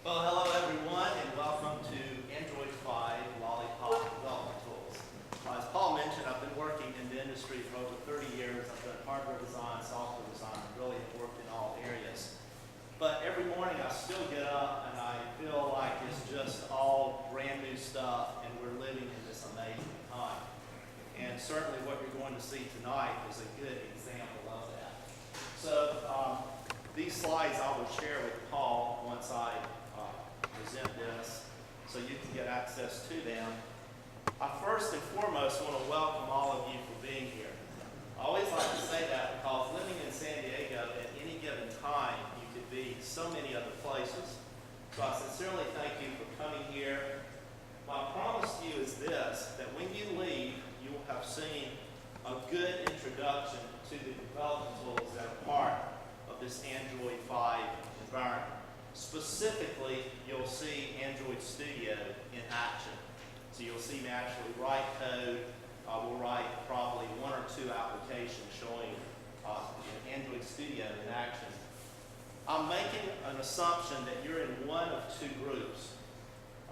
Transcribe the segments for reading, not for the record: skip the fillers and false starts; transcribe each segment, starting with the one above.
Well, hello everyone, and welcome to Android 5 Lollipop Development Tools. As Paul mentioned, I've been working in the industry for over 30 years. I've done hardware design, software design, really have worked in all areas. But every morning I still get up and I feel like it's just all brand new stuff, and we're living in this amazing time. And certainly what you're going to see tonight is a good example of that. So these slides I will share with Paul once I present this so you can get access to them. I first and foremost want to welcome all of you for being here. I always like to say that because living in San Diego at any given time, you could be so many other places. So I sincerely thank you for coming here. My promise to you is this, that when you leave, you will have seen a good introduction to the development tools that are part of this Android 5 environment. Specifically, you'll see Android Studio in action. So you'll see me actually write code. We'll write probably one or two applications showing Android Studio in action. I'm making an assumption that you're in one of two groups.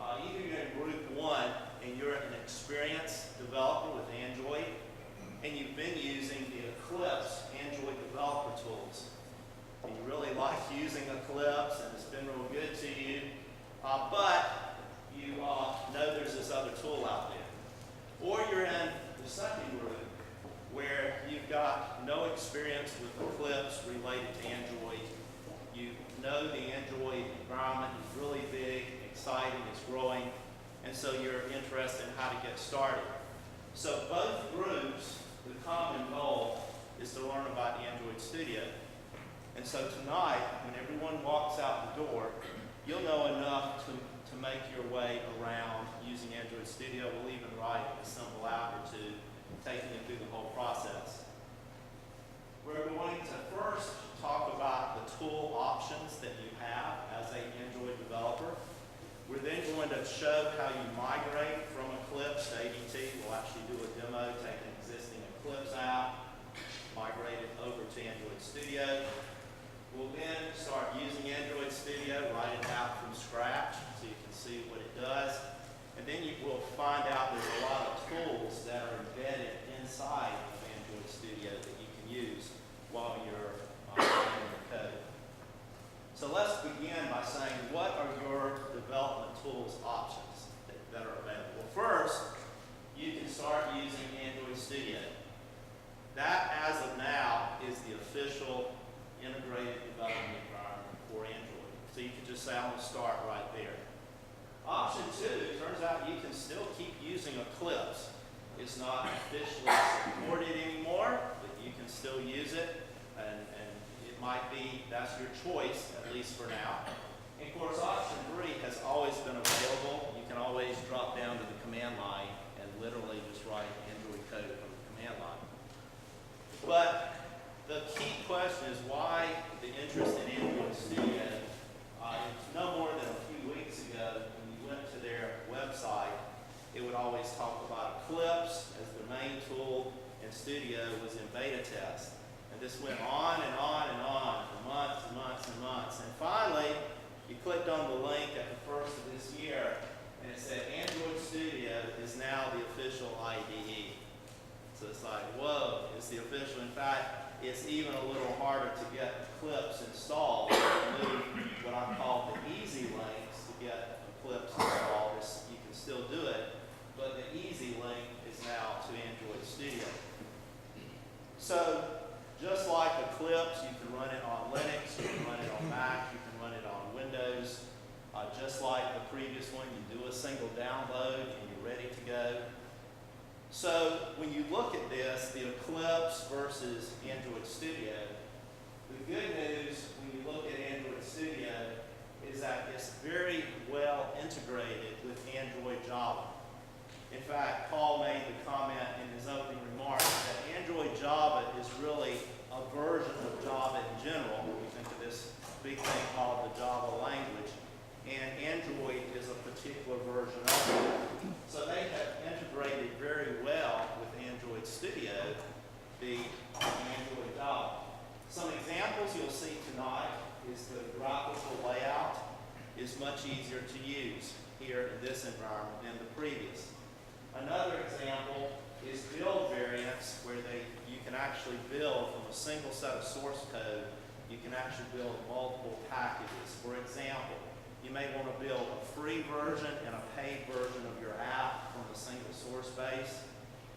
Either you're in group one and you're an experienced developer with Android, and you've been using the Eclipse Android Developer Tools. And you really like using Eclipse, and it's been real good to you, but you know there's this other tool out there. Or you're in the second group, where you've got no experience with Eclipse related to Android. You know the Android environment is really big, exciting, it's growing, and so you're interested in how to get started. So both groups, the common goal is to learn about Android Studio. And so tonight, when everyone walks out the door, you'll know enough to make your way around using Android Studio. We'll even write a simple app or two, taking you through the whole process. We're going to first talk about the tool options that you have as an Android developer. We're then going to show how you migrate from Eclipse to ADT. We'll actually do a demo, take an existing Eclipse app, migrate it over to Android Studio. We'll then start using Android Studio, write an app from scratch so you can see what it does. And then you will find out there's a lot of tools that are embedded inside of Android Studio that you can use while you're writing the code. So let's begin by saying, what are your development tools options that are available? Well, first, you can start using Android Studio. That, as of now, is the official integrated development environment for Android. So you can just say, I'm going to start right there. Option two, it turns out you can still keep using Eclipse. It's not officially supported anymore, but you can still use it, and it might be that's your choice, at least for now. And of course, option three has always been available. You can always drop down to the command line and literally just write Android code from the command line. But the key question is why the interest in Android Studio. It's no more than a few weeks ago when you went to their website, it would always talk about Eclipse as the main tool, and Studio was in beta test. And this went on and on and on for months and months and months. And finally, you clicked on the link at the first of this year, and it said Android Studio is now the official IDE. So it's like, whoa, it's the official. In fact, it's even a little harder to get Eclipse installed. Move what I call the easy links to get Eclipse installed. You can still do it, but the easy link is now to Android Studio. So just like Eclipse, you can run it on Linux, you can run it on Mac, you can run it on Windows. Just like the previous one, you do a single download and you're ready to go. So when you look at this, the Eclipse versus Android Studio, the good news when you look at Android Studio is that it's very well integrated with Android Java. In fact, Paul made the comment in his opening remarks that Android Java is really a version of Java in general. We think of this big thing called the Java language, and Android is a particular version of it. So they have integrated very well with Android Studio, the Android Java. Some examples you'll see tonight is the graphical layout is is much easier to use here in this environment than the previous. Another example is build variants, where you can actually build from a single set of source code. You can actually build multiple packages. For example, you may want to build a free version and a paid version of your app from a single source base,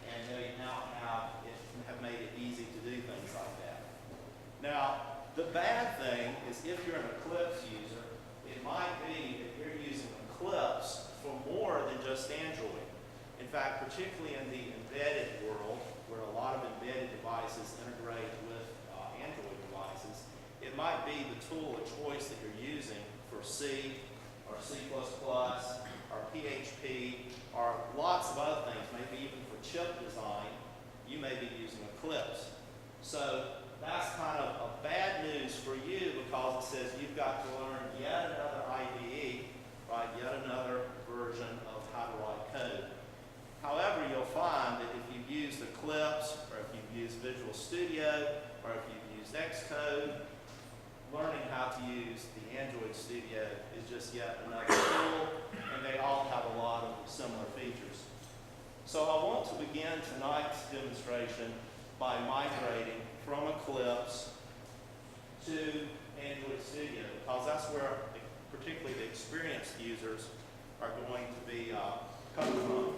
and they now have made it easy to do things like that. Now, the bad thing is if you're an Eclipse user, it might be that you're using Eclipse for more than just Android. In fact, particularly in the embedded world, where a lot of embedded devices integrate with Android devices, it might be the tool of choice that you're using for C or C++ or PHP or lots of other things, maybe even for chip design, you may be using Eclipse. So that's kind of a bad news for you, because it says you've got to learn yet another IDE, right? Yet another version of how to write code. However, you'll find that if you've used Eclipse, or if you've used Visual Studio, or if you've used Xcode, learning how to use the Android Studio is just yet another tool, and they all have a lot of similar features. So I want to begin tonight's demonstration by migrating from Eclipse to Android Studio, because that's where particularly the experienced users are going to be coming from.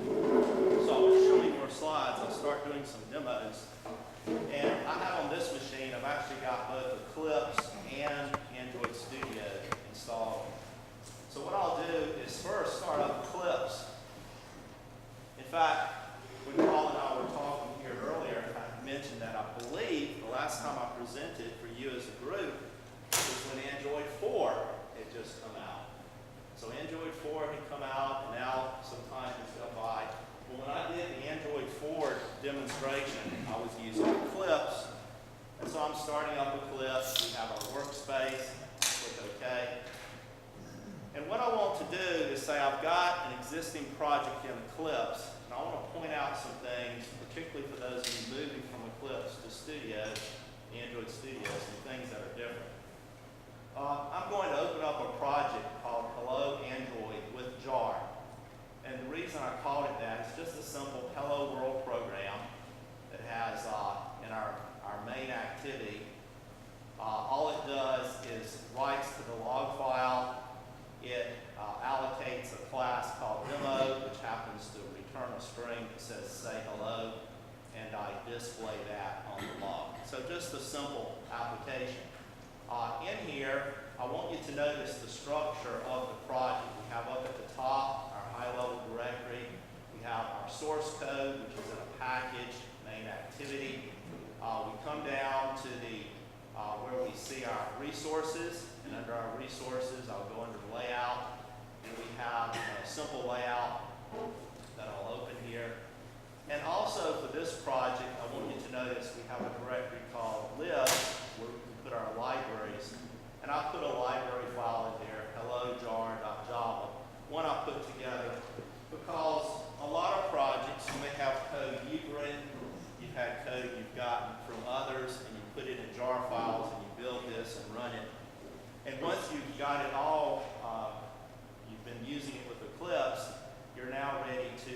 So I'm going to show you more slides. I'll start doing some demos. And I have on this machine, I've actually got both Eclipse and Android Studio installed. So what I'll do is first start up Eclipse. In fact, when Paul and I were talking here earlier, I mentioned that I believe the last time I presented for you as a group was when Android 4 had just come out. So Android 4 had come out, and now some time has gone by. Well, when I did the Android 4 demonstration, I was using Eclipse. And so I'm starting up Eclipse. We have our workspace. Click OK. And what I want to do is say I've got an existing project in Eclipse, and I want to point out some things, particularly for those of you moving from Eclipse to Studio, Android Studio, some things that are different. I'm going to open up a project called Hello Android with jar. And the reason I called it that is just a simple Hello World program that has in our main activity, all it does is writes to the log file. It allocates a class called demo, which happens to return a string that says say hello, and I display that on the log. So just a simple application. In here, I want you to notice the structure of the project. We have up at the top our high-level directory. We have our source code, which is in a package, main activity. We come down to the where we see our resources, and under our resources, I'll go under layout, and we have a simple layout that I'll open here. And also for this project, I want you to notice we have a directory called libs, where we can put our libraries. And I put a library file in there, hello.jar.java, one I put together because a lot of projects, you may have code you've written, you've had code you've gotten from others, and you put it in jar files, and you build this and run it. And once you've got it all, you've been using it with Eclipse, you're now ready to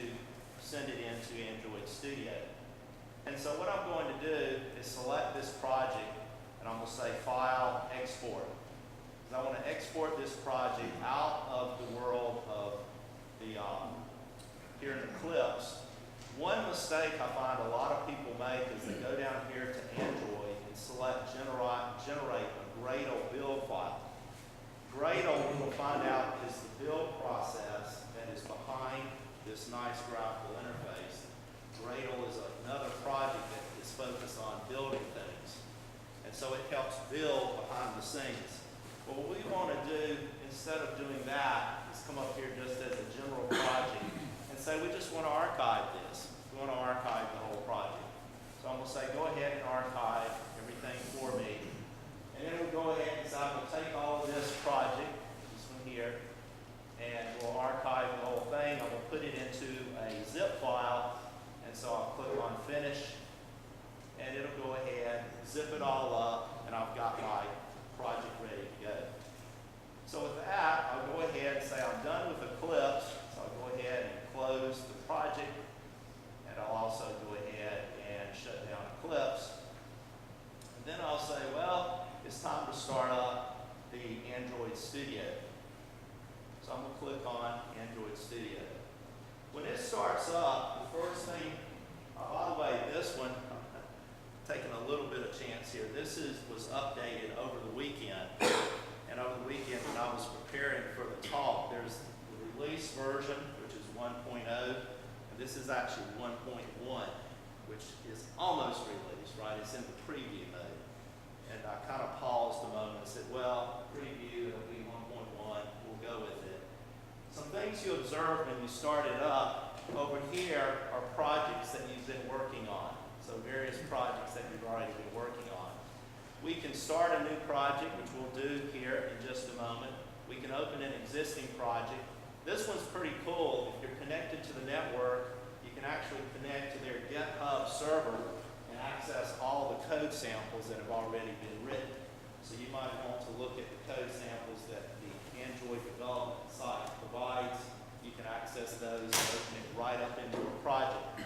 send it into Android Studio. And so what I'm going to do is select this project, and I'm going to say File, Export. Because I want to export this project out of the world of the here in Eclipse. One mistake I find a lot of people make is they go down here to Android and select generate a Gradle build file. Gradle, we will find out, is the build process that is behind this nice graphical interface. Gradle is another project that is focused on building things. And so it helps build behind the scenes. But what we want to do, instead of doing that, is come up here just as a general project and say we just want to archive this. We want to archive the whole project. So I'm going to say go ahead and archive everything for me. And then we'll go ahead and say I'm going to take all of this project, this one here, and we'll archive the whole thing. I'm going to put it into a zip file. And so I'll click on Finish, and it'll go ahead, zip it all up, and I've got my project ready to go. So with that, I'll go ahead say I'm done with Eclipse, so I'll go ahead and close the project, and I'll also go ahead and shut down Eclipse. And then I'll say, well, it's time to start up the Android Studio. So I'm going to click on Android Studio. When it starts up, the first thing, by the way, this one, taking a little bit of chance here. This was updated over the weekend. And over the weekend when I was preparing for the talk, there's the release version, which is 1.0. And this is actually 1.1, which is almost released, right? It's in the preview mode. And I kind of paused a moment and said, well, preview, it'll be 1.1, we'll go with it. Some things you observe when you start it up, over here are projects that you've been working on. So various projects that you've already been working on. We can start a new project, which we'll do here in just a moment. We can open an existing project. This one's pretty cool. If you're connected to the network, you can actually connect to their GitHub server and access all the code samples that have already been written. So you might want to look at the code samples that the Android development site provides. You can access those and open it right up into a project.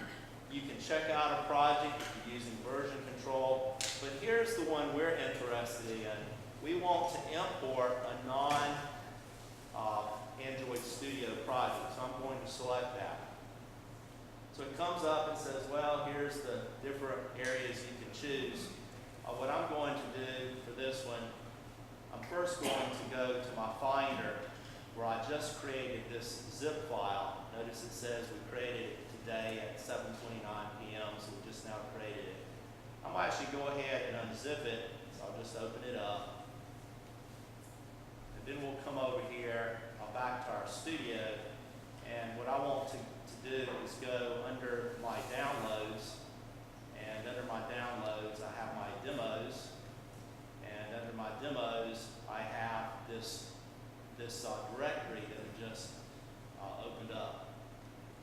You can check out a project if you're using version control, but here's the one we're interested in. We want to import a non-Android Studio project, so I'm going to select that. So it comes up and says, well, here's the different areas you can choose. What I'm going to do for this one, I'm first going to go to my Finder, where I just created this zip file. Notice it says we created it today at 7:29 p.m., so we just now created it. I'm going to actually go ahead and unzip it, so I'll just open it up. And then we'll come over here, back to our studio, and what I want to do is go under my downloads, and under my downloads I have my demos, and under my demos I have this directory that we just opened up.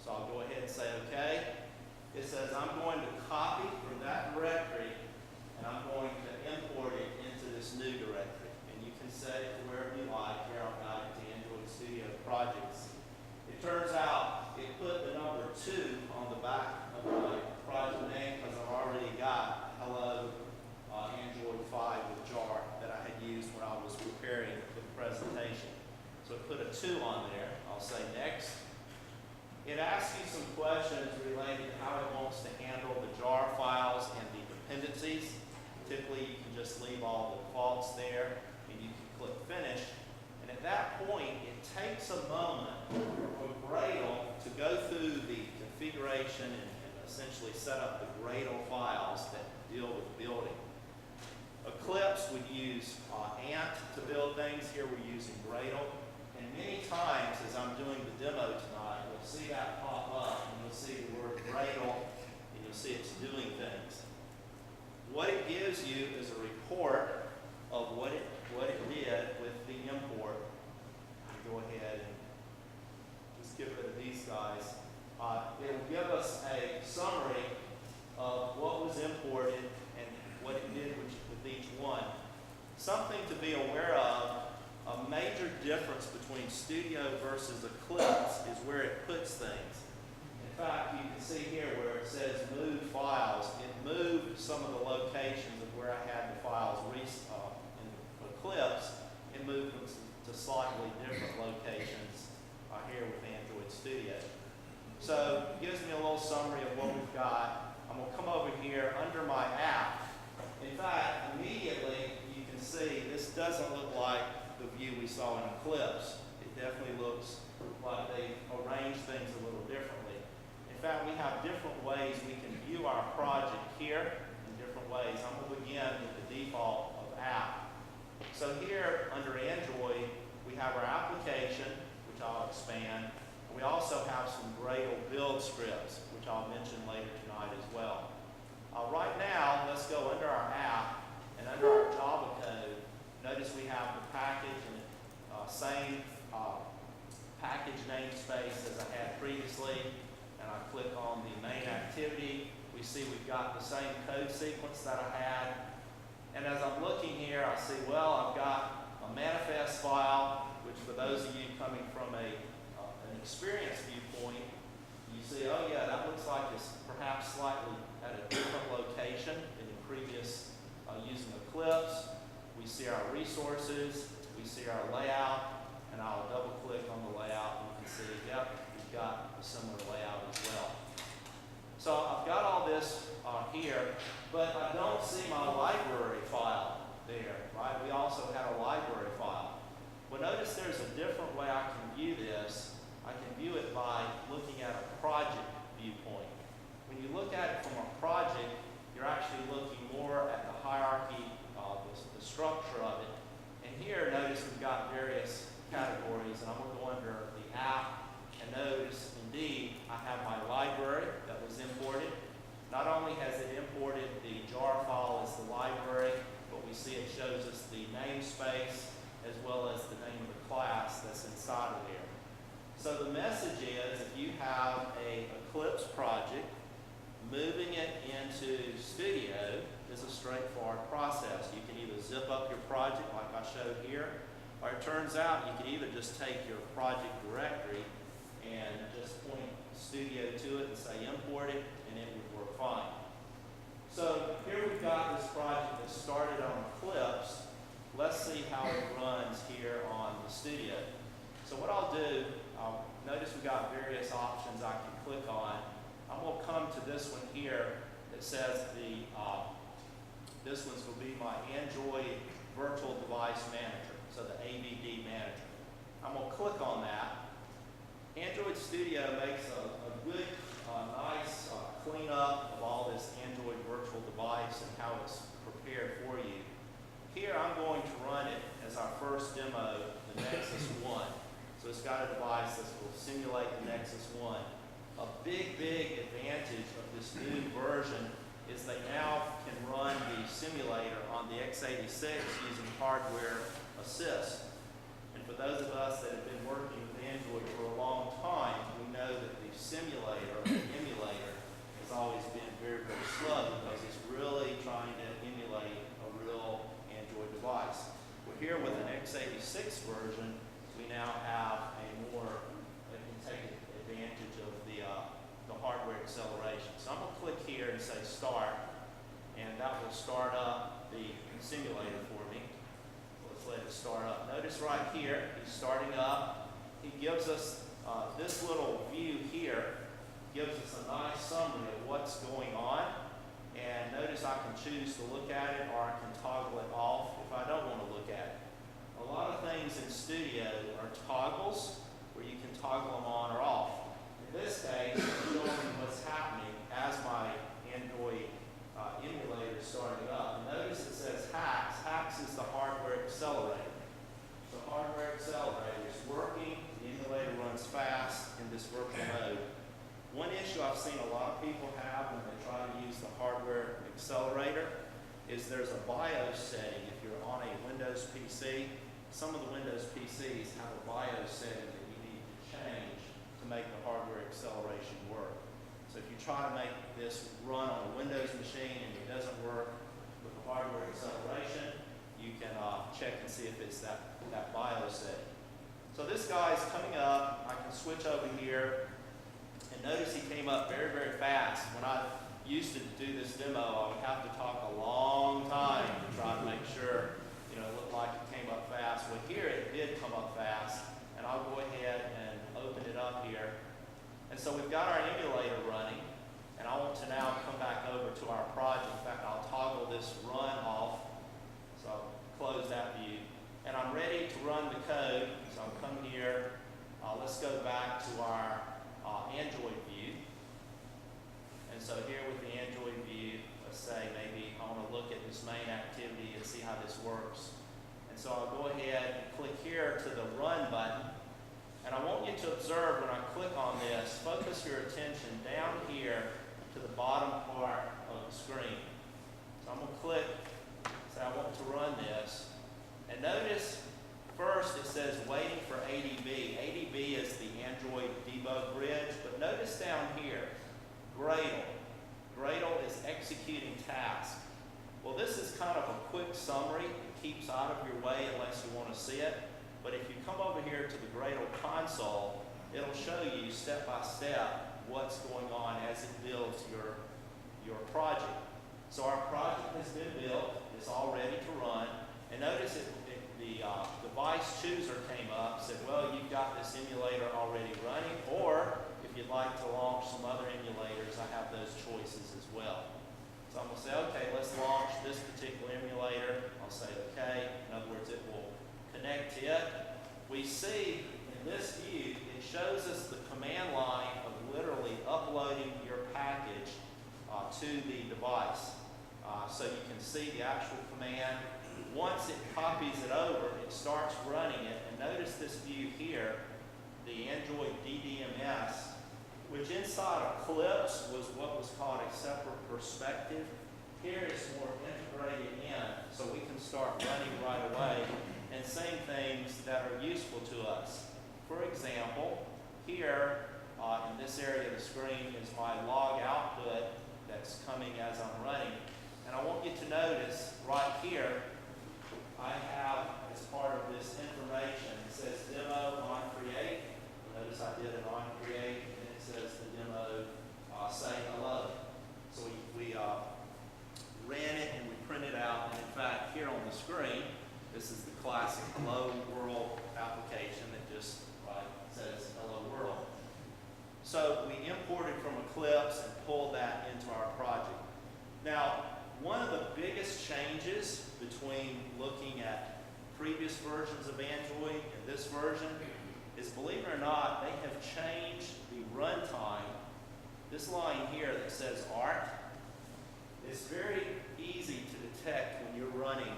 So I'll go ahead and say OK. It says I'm going to copy from that directory and I'm going to import it into this new directory. And you can set it to wherever you like. Here I've got it to Android Studio Projects. It turns out it put the number 2 on the back of my project name because I've already got Hello Android 5 with jar that I had used when I was preparing the presentation. So it put a 2 on there. I'll say next. It asks you some questions related to how it wants to handle the jar files and the dependencies. Typically, you can just leave all the defaults there, and you can click Finish. And at that point, it takes a moment for Gradle to go through the configuration and essentially set up the Gradle files that deal with building. Eclipse would use Ant to build things. Here we're using Gradle. And many times, as I'm doing the demo tonight, you'll see that pop up, and you'll see the word Gradle, and you'll see it's doing things. What it gives you is a report of what it did with the import. Go ahead and just get rid of these guys. It'll give us a summary of what was imported and what it did with each one. Something to be aware of. A major difference between Studio versus Eclipse is where it puts things. In fact, you can see here where it says Move Files. It moved some of the locations of where I had the files in Eclipse and moved them to slightly different locations here with Android Studio. So it gives me a little summary of what we've got. I'm going to come over here under my app. In fact, immediately you can see this doesn't look like the view we saw in Eclipse. It definitely looks like they arrange things a little differently. In fact, we have different ways we can view our project here in different ways. I'm going to begin with the default of app. So here under Android, we have our application, which I'll expand. We also have some Gradle build scripts, which I'll mention later tonight as well. Right now, let's go under our app and under our Java code. Notice we have the package and same package namespace as I had previously. And I click on the main activity. We see we've got the same code sequence that I had. And as I'm looking here, I see, well, I've got a manifest file which for those of you coming from an experienced viewpoint, you see, oh yeah, that looks like it's perhaps slightly at a different location than in previous using Eclipse. We see our resources, we see our layout, and I'll double click on the layout and you can see, yep, we've got a similar layout as well. So I've got all this here, but I don't see my library file there, right? We also have a library file. Well, notice there's a different way I can view this. I can view it by looking at a project viewpoint. When you look at it from a project, you're actually looking more at the hierarchy, the structure of it. And here, notice we've got various categories, and I'm going to go under the app, and notice, indeed, I have my library that was imported. Not only has it imported the jar file as the library, but we see it shows us the namespace as well as the name of the class that's inside of there. So the message is, if you have an Eclipse project, moving it into Studio is a straightforward process. You can either zip up your project like I showed here, or it turns out you can either just take your project directory and just point Studio to it and say import it, and it would work fine. So here we've got this project that started on Eclipse. Let's see how it runs here on the Studio. So what I'll do, notice we've got various options I can click on. I'm going to come to this one here that says this one's going to be my Android Virtual Device Manager, so the AVD Manager. I'm going to click on that. Android Studio makes a good, nice cleanup of all this Android virtual device and how it's prepared for you. Here I'm going to run it as our first demo, the Nexus 1. So it's got a device that will simulate the Nexus 1. A big, big advantage of this new version is they now can run the simulator on the x86 using hardware assist. And for those of us that have been working with Android for a long time, we know that the simulator, or the emulator, has always been very, very slow because it's really trying to emulate a real Android device. We're here with an x86 version. We now have a more, it can take advantage of the hardware acceleration. So I'm going to click here and say start, and that will start up the simulator for me. Let's let it start up. Notice right here, he's starting up. He gives us this little view here, gives us a nice summary of what's going on. And notice I can choose to look at it or I can toggle it off if I don't want to look at it. A lot of things in Studio are toggles where you can toggle them on or off. In this case, I'm showing what's happening as my Android emulator is starting up. And notice it says HAX. HAX is the hardware accelerator. So hardware accelerator is working. The emulator runs fast in this virtual mode. One issue I've seen a lot of people have when they try to use the hardware accelerator is there's a BIOS setting. If you're on a Windows PC, some of the Windows PCs have a BIOS setting that you need to change to make the hardware acceleration work. So if you try to make this run on a Windows machine and it doesn't work with the hardware acceleration, you can check and see if it's that BIOS setting. So this guy's coming up. I can switch over here. And notice he came up very, very fast. When I used to do this demo, I would have to talk a long time to try to make sure, it looked like it came up fast. Well, here it did come up fast, and I'll go ahead and open it up here. And so we've got our emulator running, and I want to now come back over to our project. In fact, I'll toggle this run off, so I'll close that view. And I'm ready to run the code, so I'll come here. Let's go back to our Android view. And so here with the Android view, let's say maybe I want to look at this main activity and see how this works. And so I'll go ahead and click here to the Run button. And I want you to observe when I click on this, focus your attention down here to the bottom part of the screen. So I'm going to click, say I want to run this. And notice first it says waiting for ADB. ADB is the Android debug bridge, but notice down here, Gradle. Gradle is executing task. Well, this is kind of a quick summary. It keeps out of your way unless you want to see it. But if you come over here to the Gradle console, it'll show you step by step what's going on as it builds your project. So our project has been built, it's all ready to run, and notice the device chooser came up, said, well, you've got this emulator already running, or if you'd like to launch some other emulators, I have those choices as well. So I'm going to say, okay, let's launch this particular emulator. I'll say, okay. In other words, it will connect to it. We see in this view, it shows us the command line of literally uploading your package to the device. So you can see the actual command. Once it copies it over, it starts running it. And notice this view here, the Android DDMS, which inside Eclipse was what was called a separate perspective. Here it's more integrated in, so we can start running right away and seeing things that are useful to us. For example, here in this area of the screen is my log output that's coming as I'm running. And I want you to notice right here, I have, as part of this information, it says demo on create. Notice I did an on create, and it says the demo say hello. So we ran it and we printed out, and in fact, here on the screen, this is the classic hello world application that just says hello world. So we imported from Eclipse and pulled that into our project. Now, one of the biggest changes between looking at previous versions of Android and this version is, believe it or not, they have changed the runtime. This line here that says ART is very easy to detect when you're running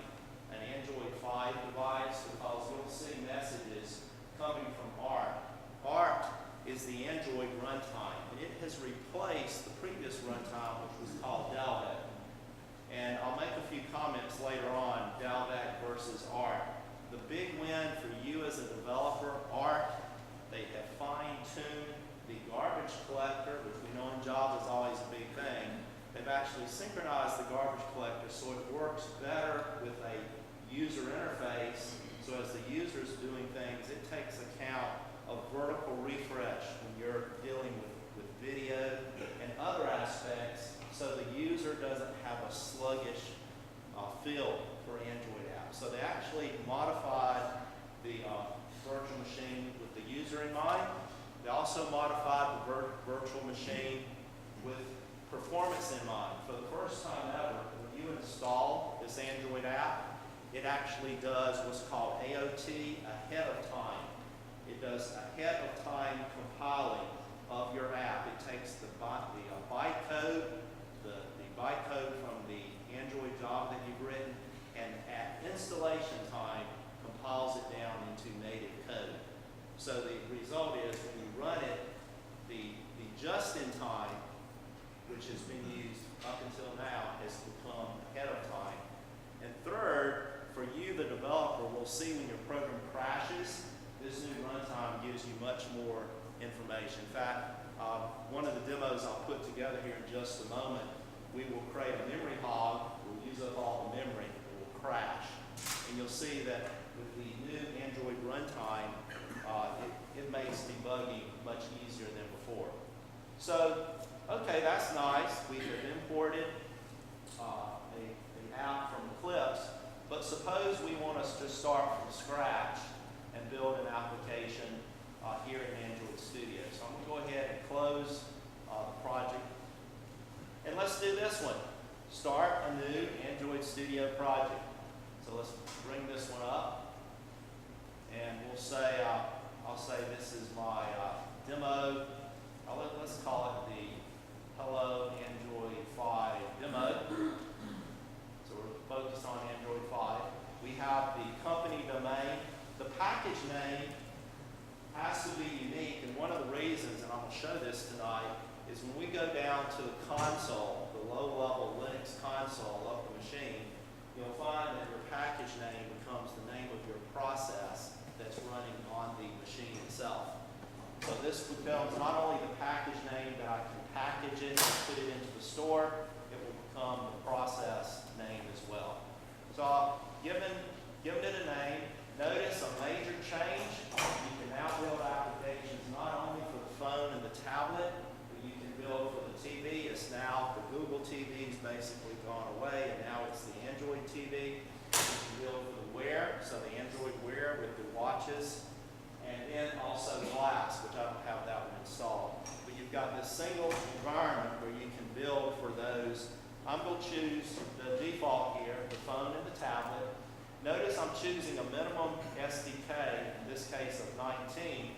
an Android 5 device, because you'll see messages coming from ART. ART is the Android runtime, and it has replaced the previous runtime, which was called Dalvec. And I'll make a few comments later on, Dalvec versus ART. The big win for you as a developer, ART, they have fine-tuned the garbage collector, which we know in Java is always a big thing. They've actually synchronized the garbage collector so it works better with a user interface. So as the user is doing things, it takes account of vertical refresh when you're dealing with video and other aspects, so the user doesn't have a sluggish feel for Android apps. So they actually modified the virtual machine with the user in mind. They also modified the virtual machine with performance in mind. For the first time ever, when you install this Android app, it actually does what's called AOT ahead of time. It does ahead of time compiling of your app. It takes the bytecode, the bytecode from the Android Java that you've written, and at installation time compiles it down into native code. So the result is, when you run it, the just-in-time, which has been used up until now, has become ahead of time. And third, for you, the developer, will see when your program crashes, this new runtime gives you much more information. In fact, one of the demos I'll put together here in just a moment, we will create a memory hog, we'll use up all the memory, it will crash. And you'll see that with the new Android runtime, it makes debugging much easier than before. So, okay, that's nice. We have imported an app from Eclipse, but suppose we want us to start from scratch and build an application here in Android Studio. So I'm going to go ahead and close the project. And let's do this one. Start a new Android Studio project. So let's bring this one up. And we'll say, I'll say this is my demo. Let's call it the Hello Android 5 demo. So we're focused on Android 5. We have the company domain. The package name has to be unique, and one of the reasons, and I'm going to show this tonight, is when we go down to the console, the low-level Linux console of the machine, you'll find that your package name becomes the name of your process that's running on the machine itself. So this becomes not only the package name that I can package it and put it into the store, it will become the process name as well. So I've given it a name, Notice a major change. You can now build applications not only for the phone and the tablet, but you can build for the TV. It's now the Google TV has basically gone away, and now it's the Android TV. You can build for the Wear, so the Android Wear with the watches, and then also glass, which I don't have that one installed. But you've got this single environment where you can build for those. I'm going to choose the default here, the phone and the tablet. Notice I'm choosing a minimum SDK, in this case of 19.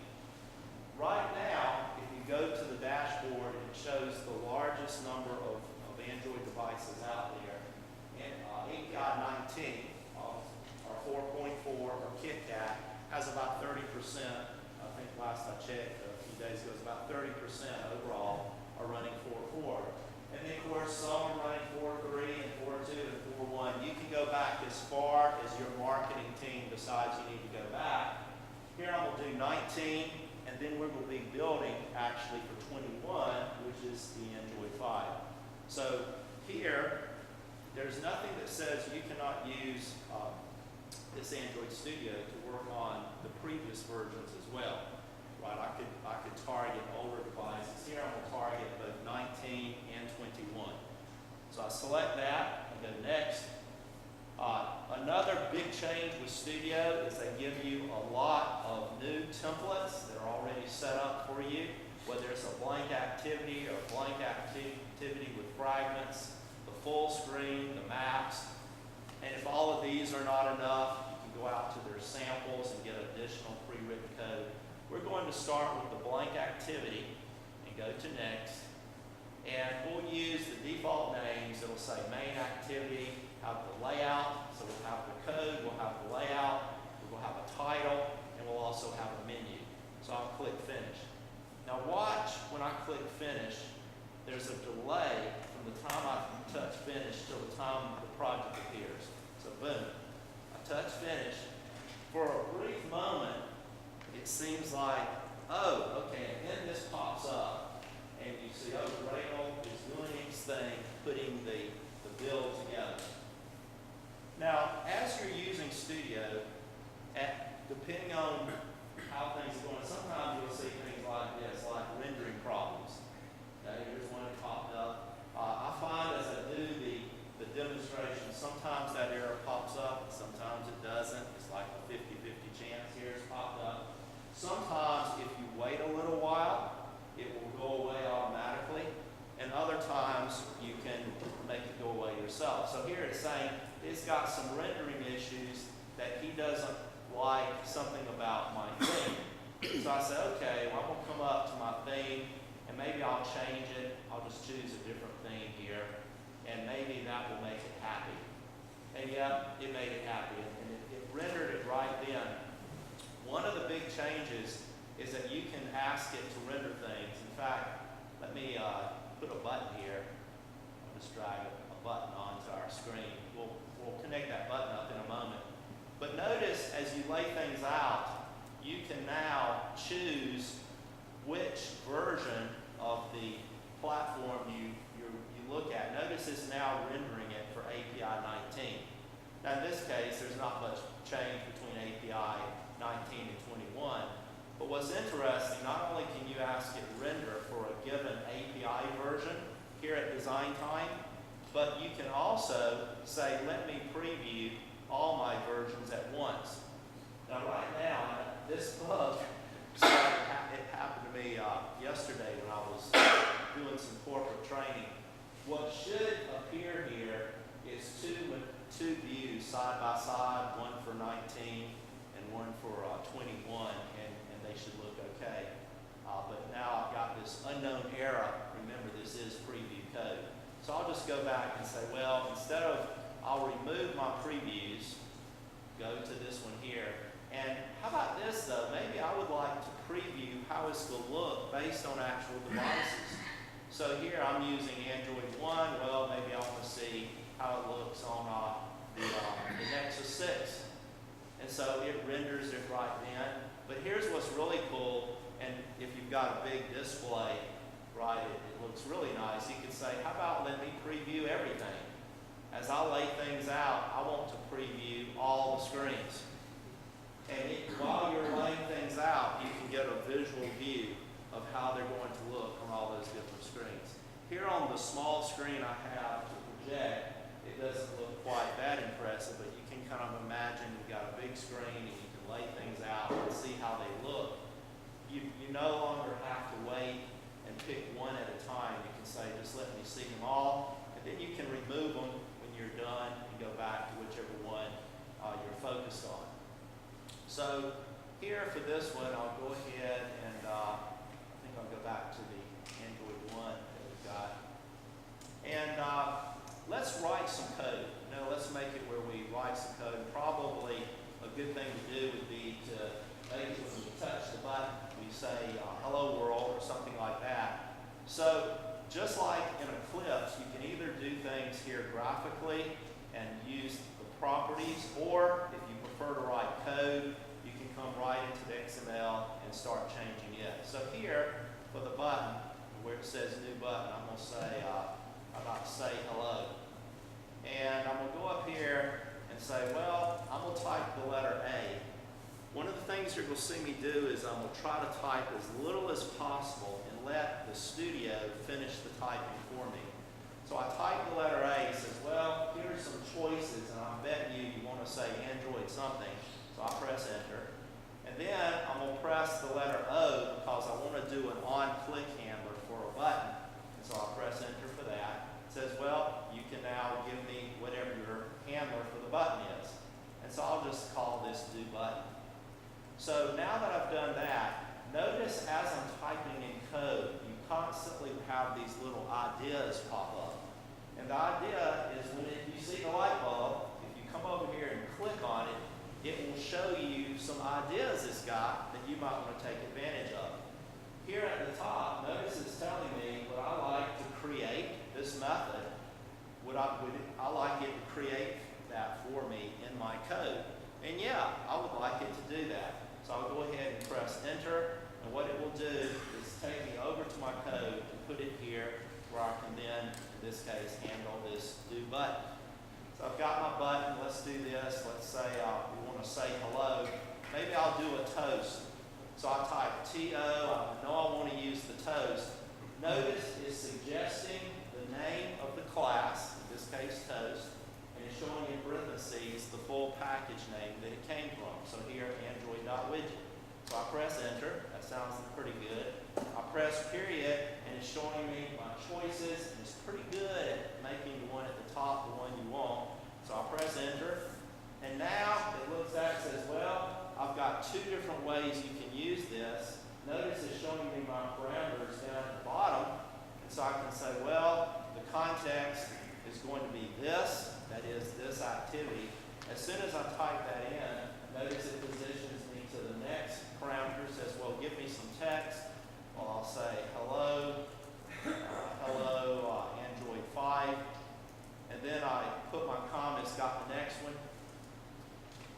Right now, if you go to the dashboard, it shows the largest number of Android devices out there. And API 19, or 4.4, or KitKat, has about 30%. I think last I checked a few days ago, it was about 30% overall are running 4.4. And then, of course, some are running 4.3 and 4.2 and 4.1. You can go back as far as your marketing team decides you need to go back. Here I'm going to do 19, and then we're going to be building actually for 21, which is the Android 5. So here, there's nothing that says you cannot use this Android Studio to work on the previous versions as well. Right, I could target older devices. Here I'm going to target both 19 and 21. So I select that and go next. Another big change with Studio is they give you a lot of new templates that are already set up for you, whether it's a blank activity or a blank activity with fragments, the full screen, the maps. And if all of these are not enough, you can go out to their samples and get additional pre-written code. We're going to start with the blank activity and go to next. And we'll use the default names. It'll say main activity, have the layout. So we'll have the code, we'll have the layout, we'll have a title, and we'll also have a menu. So I'll click finish. Now watch when I click finish, there's a delay from the time I touch finish till the time the project appears. So boom, I touch finish. For a brief moment, it seems like, oh, okay, and then this pops up, and you see, oh, Gradle is doing its thing, putting the build together. Now, as you're using Studio, depending on how things are going, sometimes you'll see things like this, like rendering problems. Okay, here's one that popped up. I find as I do the demonstration, sometimes that error pops up, and sometimes it doesn't. It's like a 50-50 chance here it's popped up. Sometimes if you wait a little while, it will go away automatically, and other times you can make it go away yourself. So here it's saying it's got some rendering issues that he doesn't like something about my theme. So I say, okay, well, I'm going to come up to my theme, and maybe I'll change it. I'll just choose a different theme here, and maybe that will make it happy. And yeah, it made it happy, and it rendered it right then. One of the big changes is that you can ask it to render things. In fact, let me put a button here. I'll just drag a button onto our screen. We'll connect that button up in a moment. But notice as you lay things out, you can now choose which version of the platform you look at. Notice it's now rendering it for API 19. Now in this case, there's not much change between API 19 and 21. But what's interesting, not only can you ask it render for a given API version here at design time, but you can also say, let me preview all my versions at once. Now right now, this bug, it happened to me yesterday when I was doing some corporate training. What should appear here is two views side by side, one for 19 and one for 21, and they should look okay. But now I've got this unknown error. Remember, this is preview code. So I'll just go back and say, well, instead of, I'll remove my previews, go to this one here. And how about this, though? Maybe I would like to preview how it's going to look based on actual devices. So here I'm using Android 1. Well, maybe I want to see how it looks on the Nexus 6. And so it renders it right then. But here's what's really cool, and if you've got a big display, right, it looks really nice. You could say, how about let me preview everything? As I lay things out, I want to preview all the screens. While you're laying things out, you can get a visual view of how they're going to look on all those different screens. Here on the small screen I have to project, it doesn't look quite that impressive, but you can kind of imagine you've got a big screen and you can lay things out and see how they look. You no longer have to wait and pick one at a time. You can say, just let me see them all, and then you can remove them when you're done and go back to whichever one you're focused on. So here for this one, I'll go ahead and I think I'll go back to the Android one that we've got. And let's write some code. Let's make it where we write some code. Probably a good thing to do would be to make it when we touch the button, we say hello world or something like that. So just like in Eclipse, you can either do things here graphically and use the properties, or if you prefer to write code, you can come right into the XML and start changing it. So here, for the button, where it says new button, I'm going to say, I'm about to say hello. And I'm going to go up here and say, well, I'm going to type the letter A. One of the things you're going to see me do is I'm going to try to type as little as possible and let the studio finish the typing for me. So I type the letter A, it says, well, here are some choices, and I'm betting you want to say Android something. So I press enter. And then I'm going to press the letter O because I want to do an on-click handler for a button. And so I press enter for that. It says, well, you can now give me whatever your handler for the button is. And so I'll just call this do button. So now that I've done that, notice as I'm typing in code, you constantly have these little ideas pop up. And the idea is when you see the light bulb, if you come over here and click on it, it will show you some ideas it's got that you might want to take advantage of. Here at the top, notice it's telling me what I like to create, this method. I like it to create that for me in my code. And yeah, I would like it to do that. So I'll go ahead and press enter, and what it will do is take me over to my code and put it here where I can then, in this case, handle this do button. So I've got my button. Let's do this. Let's say we want to say hello. Maybe I'll do a toast. So I type TO. I know I want to use the toast. Notice it's suggesting the name of the class, in this case toast, and it's showing in parentheses the full package name that it came from. So here, Android.widget. So I press enter. That sounds pretty good. I press period, and it's showing me my choices, and it's pretty good at making the one at the top the one you want. So I press enter, and now it looks at it and says, well, I've got two different ways you can use this. Notice it's showing me my parameters down at the bottom, and so I can say, well, the context is going to be this, that is this activity. As soon as I type that in, notice it positions me to the next parameter, says, well, give me some text. Well, I'll say hello, hello, Android 5, and then I put my comma, it's got the next one.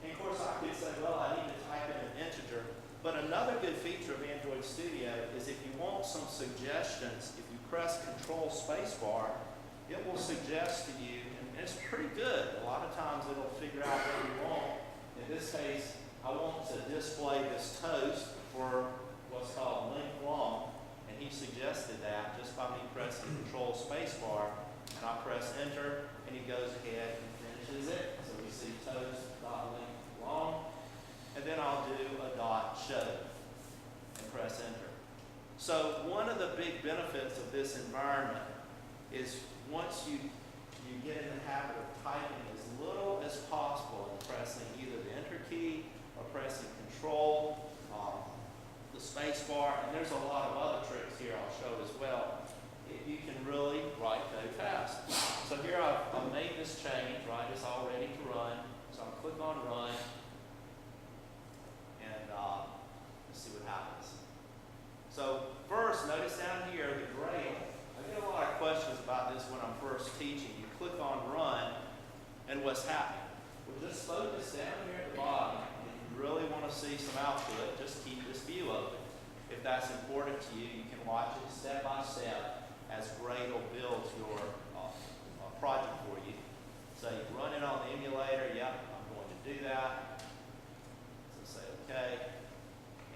And of course, I could say, well, I need to type in an integer. But another good feature of Android Studio is if you want some suggestions, if you press Control Spacebar, it will suggest to you, and it's pretty good. A lot of times it'll figure out what you want. In this case, I want to display this toast for what's called length long, and he suggested that just by me pressing Control Spacebar, and I press enter, and he goes ahead and finishes it. So we see toast.length long, and then I'll do a dot show and press enter. So one of the big benefits of this environment is once you get in the habit of typing as little as possible and pressing either the enter key or pressing control, the space bar, and there's a lot of other tricks here I'll show as well. You can really write code fast. So here I've made this change, right? It's all ready to run. So I'll click on run, and let's see what happens. So first, notice down here the Gradle. I get a lot of questions about this when I'm first teaching. You click on run, and what's happening? Well, just focus down here at the bottom. If you really want to see some output, just keep this view open. If that's important to you, you can watch it step by step as Gradle builds your project for you. So you run it on the emulator. Yep, I'm going to do that. So say okay?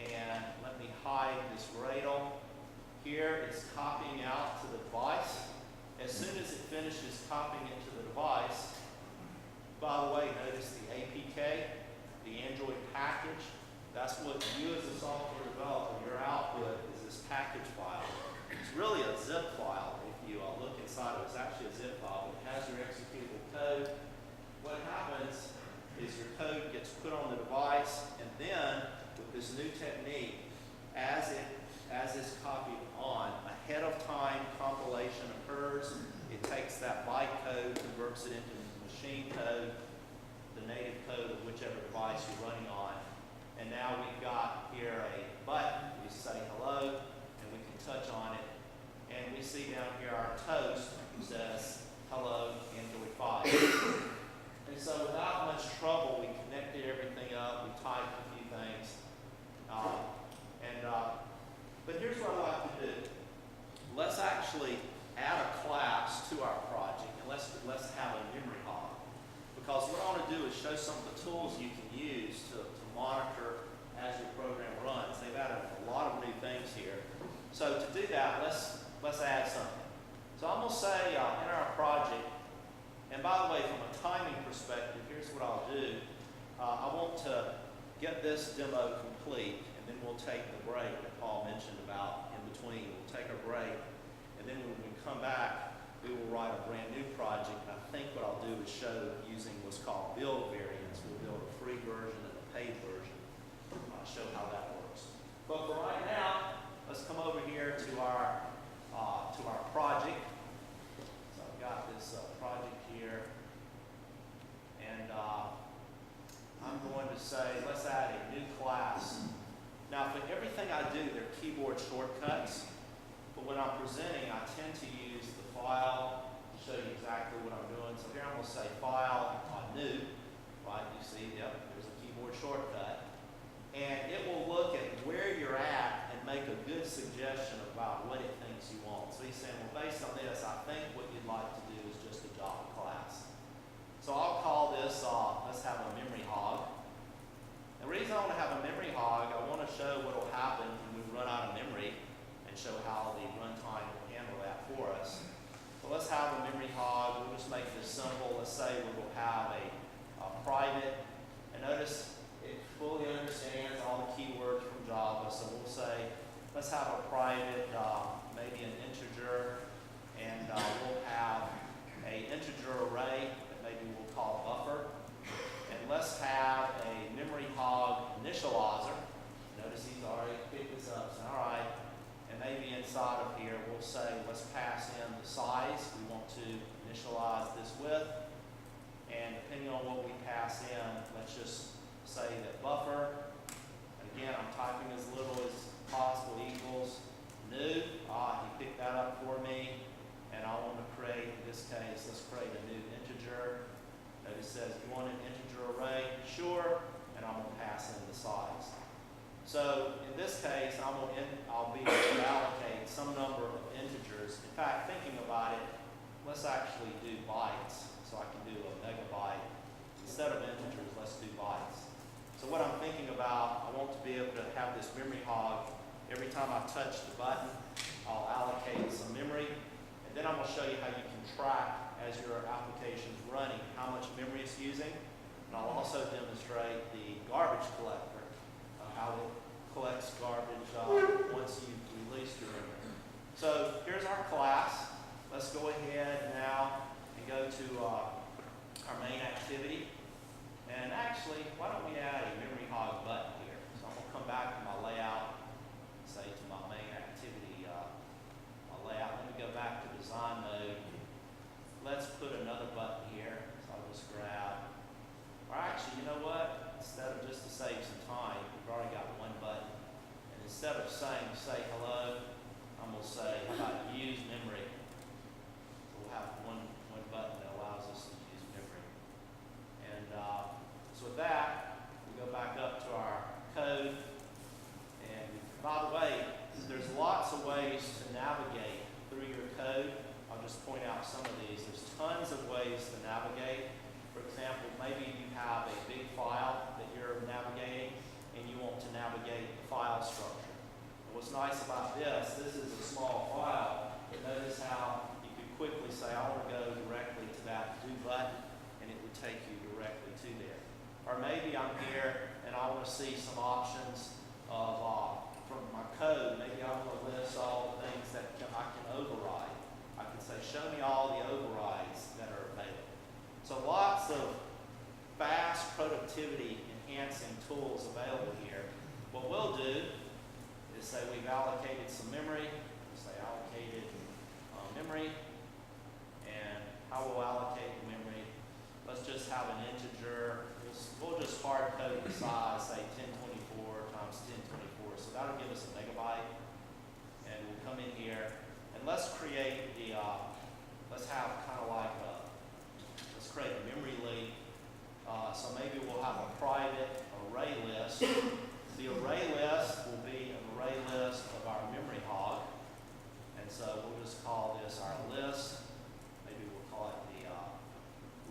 And let me hide this Gradle. Here it's copying out to the device. As soon as it finishes copying it to the device, by the way, notice the APK, the Android package. That's what you as a software developer, your output is this package file. It's really a zip file. If you look inside of it, it's actually a zip file. It has your executable code. What happens is your code gets put on the device, and then with this new technique, as it's copied on, ahead of time compilation occurs. It takes that bytecode, converts it into machine code, the native code of whichever device you're running on. And now we've got here a button. We say hello, and we can touch on it. And we see down here our toast says, hello, Android 5. And so without much trouble, we connected everything up. We typed a few things. But here's what I like to do. Let's actually add a class to our project, and let's have a memory hog. Because what I want to do is show some of the tools you can use to monitor as your program runs. They've added a lot of new things here. So to do that, let's add something. So I'm going to say in our project, and by the way, from a timing perspective, here's what I'll do. I want to get this demo complete, and then we'll take the break that Paul mentioned about in between. We'll take a break, and then when we come back, we will write a brand new project. And I think what I'll do is show using what's called build variants. We'll build a free version and a paid version. I'll show how that works. But for right now, let's come over here to our project. So I've got this project here, and I'm going to say let's add a new class. Now, for everything I do, they're keyboard shortcuts. But when I'm presenting, I tend to use the file to show you exactly what I'm doing. So here I'm going to say file new, right? You see, yep, there's a keyboard shortcut. And it will look at where you're at and make a good suggestion about what it thinks you want. So he's saying, well, based on this, I think what you'd like to do is just a Java class. So I'll call this, let's have a memory hog. The reason I want to have a memory hog, I want to show what will happen when we run out of memory, and show how the runtime will handle that for us. So let's have a memory hog. We'll just make this simple. Let's say we will have a private, and notice it fully understands all the keywords from Java. So we'll say, let's have a private, maybe an integer, and we'll have an integer array that maybe we'll call buffer. And let's have a memory hog initializer. Notice he's already picked this up. So, all right. And maybe inside of here, we'll say, let's pass in the size we want to initialize this with. And depending on what we pass in, let's just say that buffer, and again, I'm typing as little as possible, equals new. He picked that up for me. And I want to create, in this case, let's create a new integer. Notice it says, you want an integer array? Sure. And I'm going to pass in the size. So in this case, I'll be able to allocate some number of integers. In fact, thinking about it, let's actually do bytes. So I can do a megabyte. Instead of integers, let's do bytes. So what I'm thinking about, I want to be able to have this memory hog. Every time I touch the button, I'll allocate some memory. And then I'm going to show you how you can track as your application is running how much memory it's using. And I'll also demonstrate the garbage collector, how it collects garbage once you've released your memory. So here's our class. Let's go ahead now and go to our main activity. And actually, why don't we add a memory hog button here? So I'm going to come back to my layout, say to my main activity, my layout. Let me go back to design mode. Let's put another button here. So I'll just grab, or actually, you know what? Instead of just to save some time, we've already got one button. And instead of saying, say hello, I'm going to say, how about use memory? So we'll have one button that allows us to use memory. And so with that, we go back up to our code. And by the way, there's lots of ways to navigate through your code. I'll just point out some of these. There's tons of ways to navigate. For example, maybe you have a big file that you're navigating, and you want to navigate the file structure. And what's nice about this is a small file, but notice how you could quickly say, I want to go directly to that do button, and it would take you directly to there. Or maybe I'm here and I want to see some options of from my code. Maybe I want to list all the things that I can override. I can say, show me all the overrides that are available. So lots of fast productivity enhancing tools available here. What we'll do is say we've allocated some memory. Say allocated memory. And how we'll allocate the memory. Let's just have an integer. We'll just hard code the size, say 1024 times 1024. So that'll give us a megabyte. And we'll come in here and let's create the, let's have kind of like let's create a memory leak. So maybe we'll have a private array list. The array list will be an array list of our memory hog. And so we'll just call this our list. Maybe we'll call it the,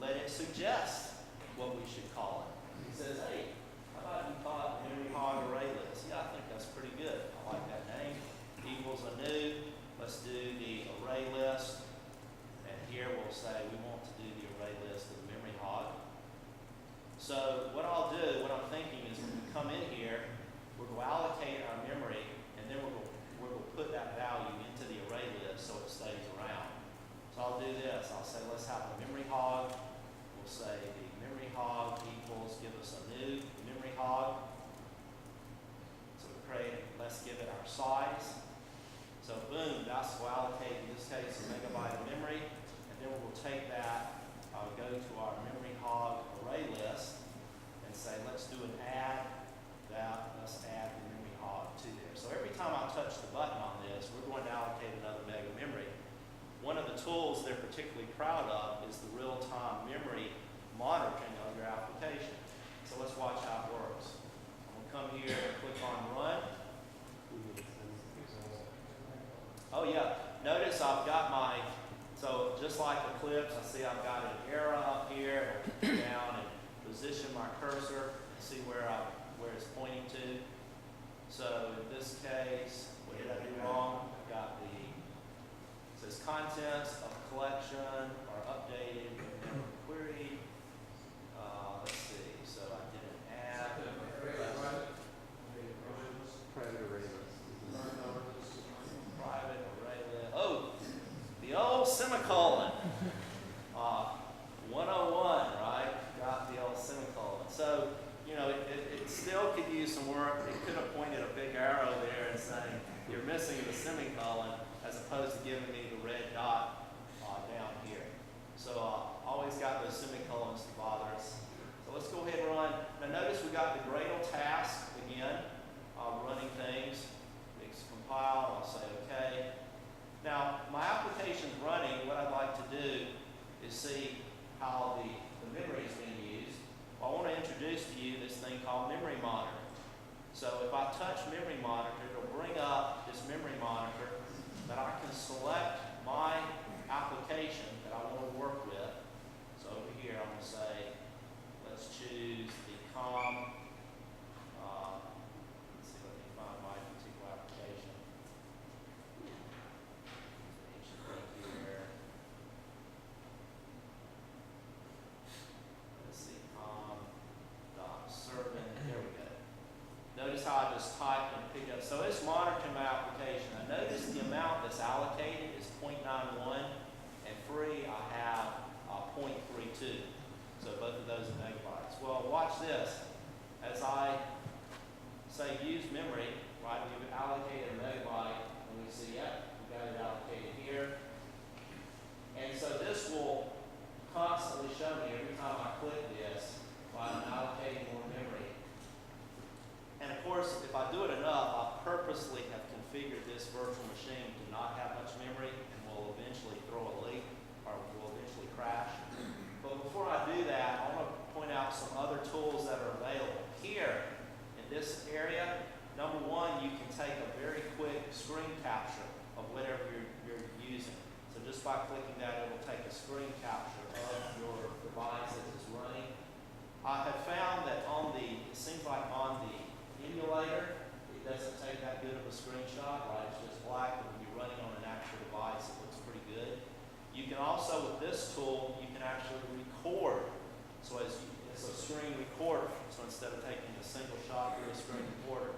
let it suggest what we should call it. He says, hey, how about you call it the memory hog array list? Yeah, I think that's pretty good. I like that name. Equals a new. Let's do the array list. And here we'll say we want to do the array list of the memory hog. So what I'll do, what I'm thinking is when we come in here, we're going to allocate our memory, and then we're going to put that value into the array list so it stays around. So I'll do this. I'll say let's have a memory hog. We'll say the memory hog equals, give us a new memory hog. So we create, let's give it our size. So boom, that's we'll allocate, in this case, a megabyte of memory. And then we'll take that, go to our memory hog array list and say, let's do an add that, let's add the memory hog to there. So every time I touch the button on this, we're going to allocate another mega memory. One of the tools they're particularly proud of is the real-time memory monitoring of your application. So let's watch how it works. I'm going to come here and click on Run. Oh yeah, notice I've got my, so just like Eclipse, I see I've got an arrow up here, down and position my cursor, see where it's pointing to. So in this case, what did I do wrong? I've got it says contents of collection are updated and never queried. Let's see, so I did an add. Private array list. Oh, the old semicolon. 101, right? Got the old semicolon. So, you know, it still could use some work. It could have pointed a big arrow there and saying, you're missing the semicolon, as opposed to giving me the red dot down here. So always got those semicolons to bother us. So let's go ahead and run. Now notice we got the Gradle task again, running things. It's compile, I'll say okay. Now my application's running. What I'd like to do is see how the memory is being used. Well, I want to introduce to you this thing called Memory Monitor. So if I touch Memory Monitor, it'll bring up this Memory Monitor that I can select my application that I want to work with. So over here, I'm going to say, let's choose the COM. Let's see, let me find my particular application. It should be here. Let's see, COM.servant. There we go. Notice how I just typed and picked up. So it's monitoring my application. I notice the amount that's allocated is 0.91, and free I have 0.32. So both of those are megabytes. Well, watch this. As I say use memory, right, we've allocated a megabyte, and we see, yep, we got it allocated here. And so this will constantly show me every time I click this, while I'm allocating more memory. And of course, if I do it enough, I purposely have configured this virtual machine to not have much memory and will eventually throw a leak or will eventually crash. But before I do that, I want to point out some other tools that are available. Here, in this area, number one, you can take a very quick screen capture of whatever you're using. So just by clicking that, it will take a screen capture of your device as it's running. I have found that it seems like on the It doesn't take that good of a screenshot, right? It's just black, but when you're running on an actual device, it looks pretty good. You can also, with this tool, you can actually record. So it's a screen recorder. So instead of taking a single shot, you're a screen recorder.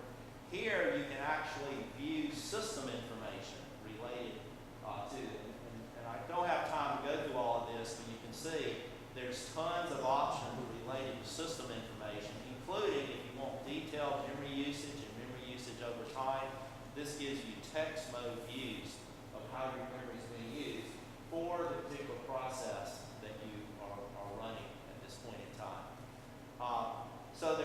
Here, you can actually view system information related to it. And I don't have time to go through all of this, but you can see there's tons of options related to system information, including if you want detailed memory usage and memory usage over time. This gives you text mode views of how your memory is being used for the particular process that you are running at this point in time. So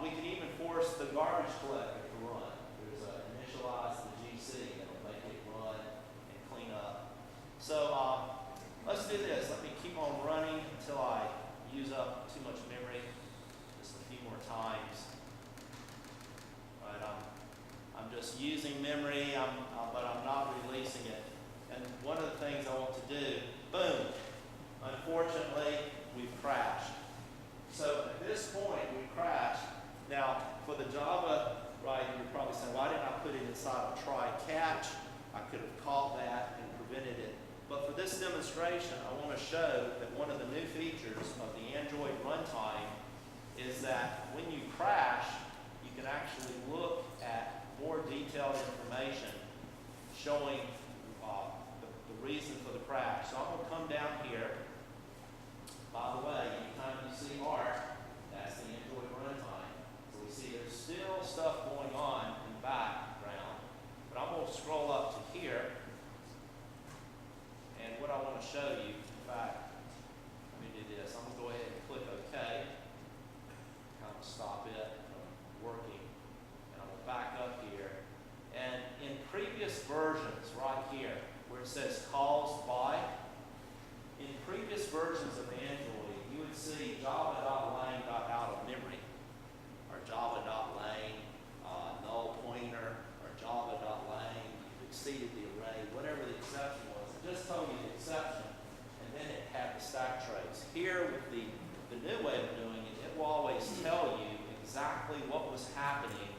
we can even force the garbage collector to run. There's initialize the GC that will make it run and clean up. So let's do this. Let me keep on running until I use up too much memory. Just a few more times. All right, I'm just using memory, but I'm not releasing it. And one of the things I want to do, boom, unfortunately, we've crashed. So at this point, we crashed. Now, for the Java, right, you're probably saying, why didn't I put it inside of try catch? I could have caught that and prevented it. But for this demonstration, I want to show that one of the new features of the Android runtime is that when you crash, you can actually look at more detailed information showing the reason for the crash. So I'm going to come down here. By the way, anytime you see ARC, that's the Android runtime. So we see there's still stuff going on in the background. But I'm going to scroll up to here. And what I want to show you, in fact, let me do this. I'm going to go ahead and click OK. Kind of stop it from working. And I'm going to back up here. And in previous versions, right here, where it says caused by, in previous versions of Android, you would see java.lang.out of memory, or java.lang null pointer, or java.lang, you've exceeded the array, whatever the exception was. It just told you the exception, and then it had the stack trace. Here, with the new way of doing it, it will always tell you exactly what was happening.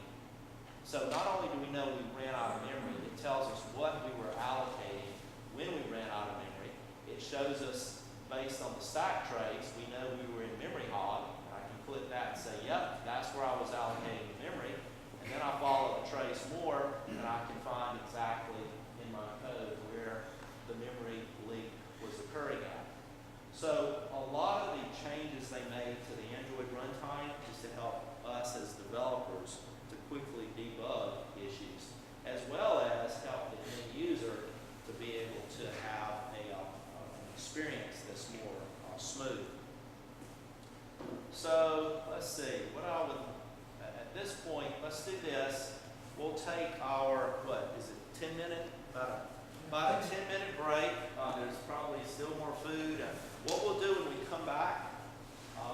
So not only do we know we ran out of memory, it tells us what we were allocating when we ran out of memory. It shows us, based on the stack trace, we know we were in memory hog. I can click that and say, yep, that's where I was allocating the memory. And then I follow the trace more, and I can find exactly in my code where the memory leak was occurring at. So a lot of the changes they made to the Android runtime is to help us as developers to quickly debug issues, as well as help the end user to be able to have an experience that's more smooth. So let's see, what I would, at this point, let's do this. We'll take our, what is it, 10 minute, about a 10-minute break. There's probably still more food. What we'll do when we come back,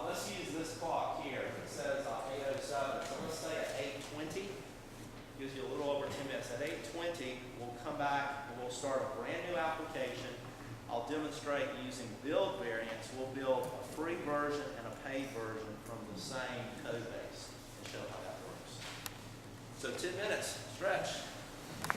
let's use this clock here. It says 8:07, so let's say at 8:20. Gives you a little over 10 minutes. At 8:20, we'll come back and we'll start a brand new application. I'll demonstrate using build variants. We'll build a free version and a paid version from the same code base and show how that works. So 10 minutes, stretch.